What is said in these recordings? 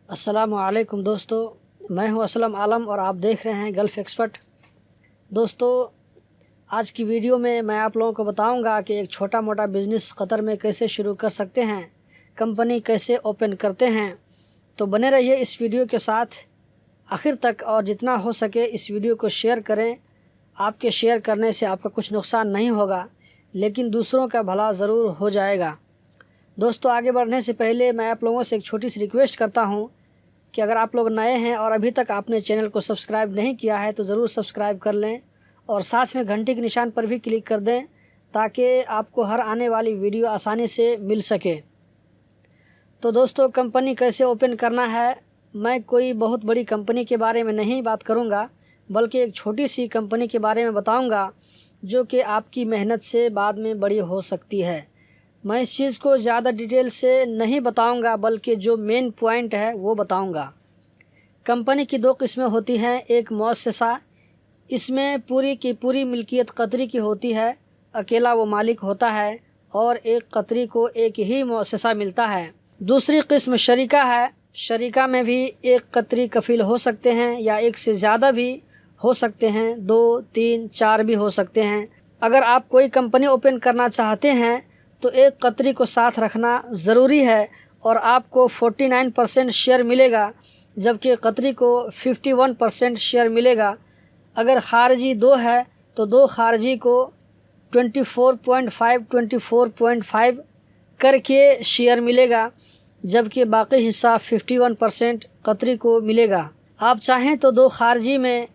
السلام علیکم دوستو، میں ہوں اسلم عالم اور آپ دیکھ رہے ہیں گلف ایکسپرٹ۔ دوستو، آج کی ویڈیو میں آپ لوگوں کو بتاؤں گا کہ ایک چھوٹا موٹا بزنس قطر میں کیسے شروع کر سکتے ہیں، کمپنی کیسے اوپن کرتے ہیں۔ تو بنے رہیے اس ویڈیو کے ساتھ آخر تک، اور جتنا ہو سکے اس ویڈیو کو شیئر کریں۔ آپ کے شیئر کرنے سے آپ کا کچھ نقصان نہیں ہوگا، لیکن دوسروں کا بھلا ضرور ہو جائے گا۔ دوستو، آگے بڑھنے سے پہلے میں آپ لوگوں سے ایک چھوٹی سی ریکویسٹ کرتا ہوں کہ اگر آپ لوگ نئے ہیں اور ابھی تک آپ نے چینل کو سبسکرائب نہیں کیا ہے تو ضرور سبسکرائب کر لیں، اور ساتھ میں گھنٹی کے نشان پر بھی کلک کر دیں تاکہ آپ کو ہر آنے والی ویڈیو آسانی سے مل سکے۔ تو دوستو، کمپنی کیسے اوپن کرنا ہے، میں کوئی بہت بڑی کمپنی کے بارے میں نہیں بات کروں گا، بلکہ ایک چھوٹی سی کمپنی کے بارے میں بتاؤں گا جو کہ آپ کی محنت سے بعد میں بڑی ہو سکتی ہے۔ میں اس چیز کو زیادہ ڈیٹیل سے نہیں بتاؤں گا، بلکہ جو مین پوائنٹ ہے وہ بتاؤں گا۔ کمپنی کی دو قسمیں ہوتی ہیں، ایک مؤسسہ، اس میں پوری کی پوری ملکیت قطری کی ہوتی ہے، اکیلا وہ مالک ہوتا ہے، اور ایک قطری کو ایک ہی مؤسسہ ملتا ہے۔ دوسری قسم شریکہ ہے، شریکہ میں بھی ایک قطری کفیل ہو سکتے ہیں یا ایک سے زیادہ بھی ہو سکتے ہیں، 2، 3، 4 بھی ہو سکتے ہیں۔ اگر آپ کوئی کمپنی اوپن کرنا چاہتے ہیں تو ایک قطری کو ساتھ رکھنا ضروری ہے، اور آپ کو 49% شیئر ملے گا، جبکہ قطری کو 51% شیئر ملے گا۔ اگر خارجی 2 ہے تو 2 خارجی کو 24.5 کر کے شیئر ملے گا، جبکہ باقی حصہ 51% قطری کو ملے گا۔ آپ چاہیں تو 2 خارجی میں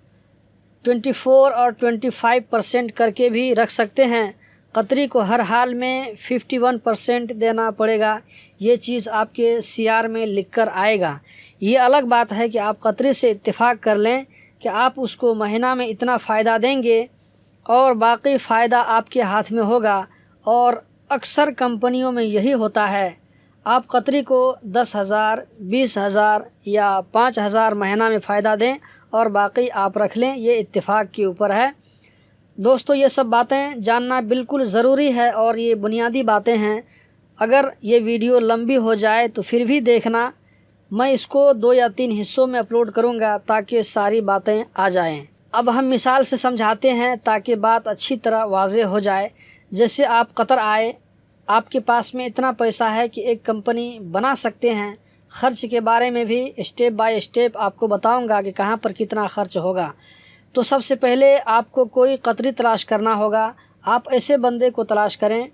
24 اور 25% کر کے بھی رکھ سکتے ہیں۔ قطری کو ہر حال میں 51% دینا پڑے گا، یہ چیز آپ کے CR میں لکھ کر آئے گا۔ یہ الگ بات ہے کہ آپ قطری سے اتفاق کر لیں کہ آپ اس کو مہینہ میں اتنا فائدہ دیں گے اور باقی فائدہ آپ کے ہاتھ میں ہوگا، اور اکثر کمپنیوں میں یہی ہوتا ہے۔ آپ قطری کو 10,000، 20,000 یا 5,000 مہینہ میں فائدہ دیں اور باقی آپ رکھ لیں، یہ اتفاق کے اوپر ہے۔ دوستو، یہ سب باتیں جاننا بالکل ضروری ہے، اور یہ بنیادی باتیں ہیں۔ اگر یہ ویڈیو لمبی ہو جائے تو پھر بھی دیکھنا، میں اس کو 2 یا 3 حصوں میں اپلوڈ کروں گا تاکہ ساری باتیں آ جائیں۔ اب ہم مثال سے سمجھاتے ہیں تاکہ بات اچھی طرح واضح ہو جائے۔ جیسے آپ قطر آئے، آپ کے پاس میں اتنا پیسہ ہے کہ ایک کمپنی بنا سکتے ہیں۔ خرچ کے بارے میں بھی اسٹیپ بائی اسٹیپ آپ کو بتاؤں گا کہ کہاں پر کتنا خرچ ہوگا۔ تو سب سے پہلے آپ کو کوئی قطری تلاش کرنا ہوگا۔ آپ ایسے بندے کو تلاش کریں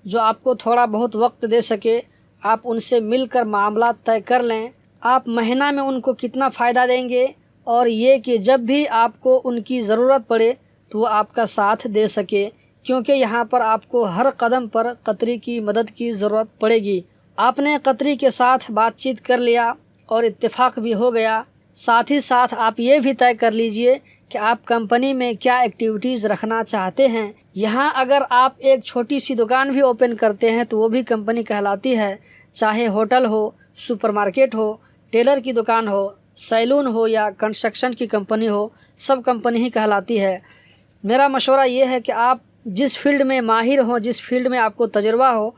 جو آپ کو تھوڑا بہت وقت دے سکے۔ آپ ان سے مل کر معاملات طے کر لیں، آپ مہینہ میں ان کو کتنا فائدہ دیں گے، اور یہ کہ جب بھی آپ کو ان کی ضرورت پڑے تو وہ آپ کا ساتھ دے سکے، کیونکہ یہاں پر آپ کو ہر قدم پر قطری کی مدد کی ضرورت پڑے گی۔ آپ نے قطری کے ساتھ بات چیت کر لیا اور اتفاق بھی ہو گیا، ساتھ ہی ساتھ آپ یہ بھی طے کر لیجئے کہ آپ کمپنی میں کیا ایکٹیویٹیز رکھنا چاہتے ہیں۔ یہاں اگر آپ ایک چھوٹی سی دکان بھی اوپن کرتے ہیں تو وہ بھی کمپنی کہلاتی ہے، چاہے ہوٹل ہو، سپر مارکیٹ ہو، ٹیلر کی دکان ہو، سیلون ہو یا کنسٹرکشن کی کمپنی ہو، سب کمپنی ہی کہلاتی ہے۔ میرا مشورہ یہ ہے کہ آپ جس فیلڈ میں ماہر ہوں، جس فیلڈ میں آپ کو تجربہ ہو،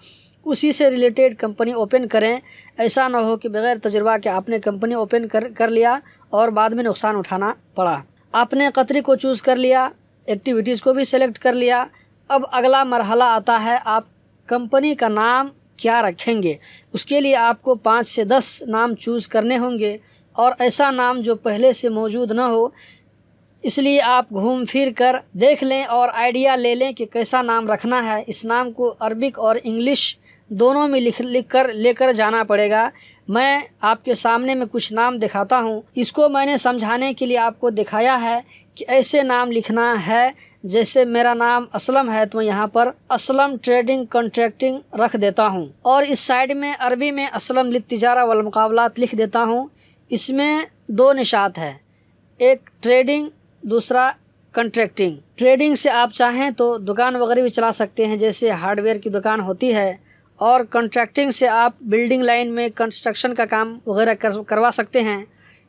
اسی سے ریلیٹڈ کمپنی اوپن کریں۔ ایسا نہ ہو کہ بغیر تجربہ کے آپ نے کمپنی اوپن کر لیا اور بعد میں نقصان اٹھانا پڑا۔ آپ نے قطری کو چوز کر لیا، ایکٹیویٹیز کو بھی سلیکٹ کر لیا۔ اب اگلا مرحلہ آتا ہے، آپ کمپنی کا نام کیا رکھیں گے۔ اس کے لیے آپ کو 5 سے 10 نام چوز کرنے ہوں گے، اور ایسا نام جو پہلے سے موجود نہ ہو۔ اس لیے آپ گھوم پھر کر دیکھ لیں اور آئیڈیا لے لیں کہ کیسا نام رکھنا ہے۔ اس نام کو عربک اور انگلش دونوں میں لکھ کر لے کر جانا پڑے گا۔ میں آپ کے سامنے میں کچھ نام دکھاتا ہوں، اس کو میں نے سمجھانے کے لیے آپ کو دکھایا ہے کہ ایسے نام لکھنا ہے۔ جیسے میرا نام اسلم ہے تو میں یہاں پر اسلم ٹریڈنگ کنٹریکٹنگ رکھ دیتا ہوں، اور اس سائڈ میں عربی میں اسلم للتجارہ والمقاولات لکھ دیتا ہوں۔ اس میں 2 نشات ہے، ایک ٹریڈنگ، دوسرا کنٹریکٹنگ۔ ٹریڈنگ سے آپ چاہیں تو دکان وغیرہ بھی چلا سکتے ہیں، جیسے ہارڈ ویئر کی دکان ہوتی ہے، اور کنٹریکٹنگ سے آپ بلڈنگ لائن میں کنسٹرکشن کا کام وغیرہ کروا سکتے ہیں،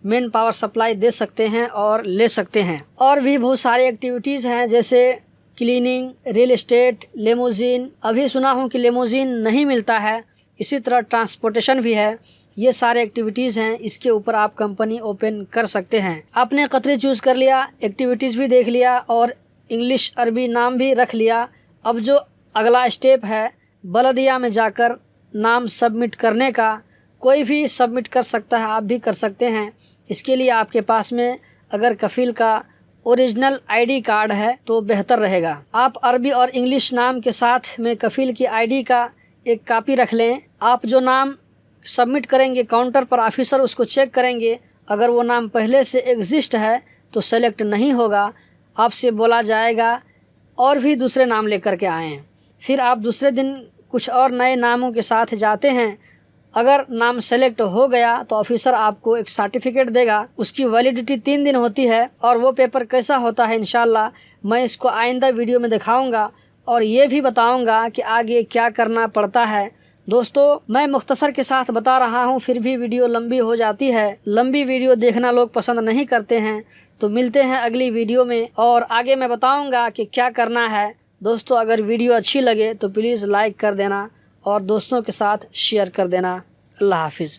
مین پاور سپلائی دے سکتے ہیں اور لے سکتے ہیں۔ اور بھی بہت ساری ایکٹیویٹیز ہیں، جیسے کلیننگ، ریل اسٹیٹ، لیموزین۔ ابھی سنا ہوں کہ لیموزین نہیں ملتا ہے، اسی طرح ٹرانسپورٹیشن بھی ہے. یہ سارے ایکٹیویٹیز ہیں، اس کے اوپر آپ کمپنی اوپن کر سکتے ہیں. آپ نے قطری چوز کر لیا، ایکٹیویٹیز بھی دیکھ لیا اور انگلش عربی نام بھی رکھ لیا. اب جو اگلا اسٹیپ ہے بلدیہ میں جا کر نام سبمٹ کرنے کا. کوئی بھی سبمٹ کر سکتا ہے، آپ بھی کر سکتے ہیں. اس کے لیے آپ کے پاس میں اگر کفیل کا اوریجنل آئی ڈی کارڈ ہے تو بہتر رہے گا. آپ عربی اور انگلش نام کے ساتھ میں کفیل کی آئی ڈی کا ایک کاپی رکھ لیں. آپ جو نام سبمٹ کریں گے کاؤنٹر پر آفیسر اس کو چیک کریں گے. اگر وہ نام پہلے سے ایگزسٹ ہے تو سلیکٹ نہیں ہوگا. آپ سے بولا جائے گا اور بھی دوسرے نام لے کر کے آئیں. پھر آپ دوسرے دن کچھ اور نئے ناموں کے ساتھ جاتے ہیں. اگر نام سلیکٹ ہو گیا تو آفیسر آپ کو ایک سرٹیفکیٹ دے گا. اس کی ویلیڈیٹی 3 دن ہوتی ہے. اور وہ پیپر کیسا ہوتا ہے انشاءاللہ میں اس کو آئندہ ویڈیو میں دکھاؤں گا اور یہ بھی بتاؤں گا کہ آگے کیا کرنا پڑتا ہے. دوستو میں مختصر کے ساتھ بتا رہا ہوں، پھر بھی ویڈیو لمبی ہو جاتی ہے. لمبی ویڈیو دیکھنا لوگ پسند نہیں کرتے ہیں. تو ملتے ہیں اگلی ویڈیو میں اور آگے میں بتاؤں گا کہ کیا کرنا ہے. دوستو اگر ویڈیو اچھی لگے تو پلیز لائک کر دینا اور دوستوں کے ساتھ شیئر کر دینا. اللہ حافظ.